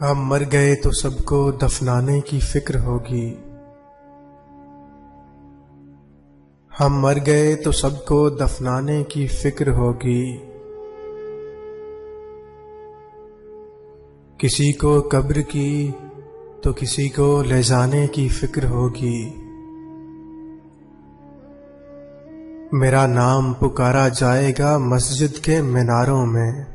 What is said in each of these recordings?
हम मर गए तो सबको दफनाने की फिक्र होगी। हम मर गए तो सबको दफनाने की फिक्र होगी। किसी को कब्र की तो किसी को ले जाने की फिक्र होगी। मेरा नाम पुकारा जाएगा मस्जिद के मीनारों में।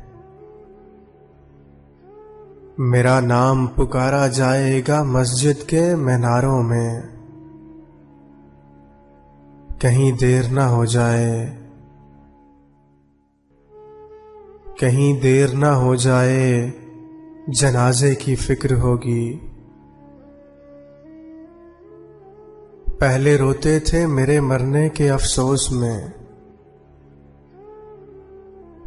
मेरा नाम पुकारा जाएगा मस्जिद के मीनारों में। कहीं देर ना हो जाए, कहीं देर ना हो जाए, जनाजे की फिक्र होगी। पहले रोते थे मेरे मरने के अफसोस में।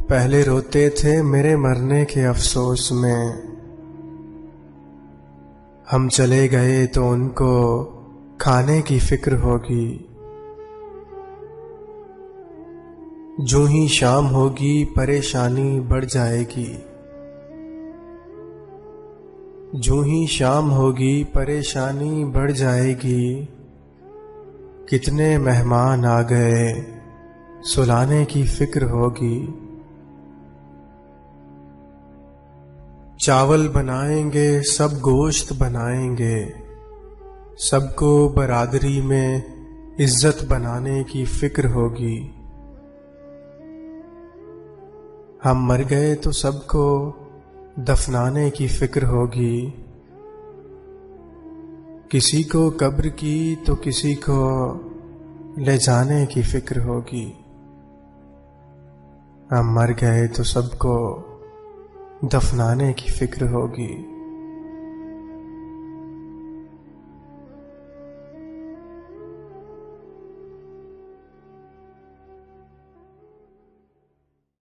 पहले रोते थे मेरे मरने के अफसोस में। हम चले गए तो उनको खाने की फिक्र होगी। जो ही शाम होगी परेशानी बढ़ जाएगी। जो ही शाम होगी परेशानी बढ़ जाएगी। कितने मेहमान आ गए सुलाने की फिक्र होगी। चावल बनाएंगे सब गोश्त बनाएंगे। सबको बरादरी में इज्जत बनाने की फिक्र होगी। हम मर गए तो सबको दफनाने की फिक्र होगी। किसी को कब्र की तो किसी को ले जाने की फिक्र होगी। हम मर गए तो सबको दफनाने की फिक्र होगी।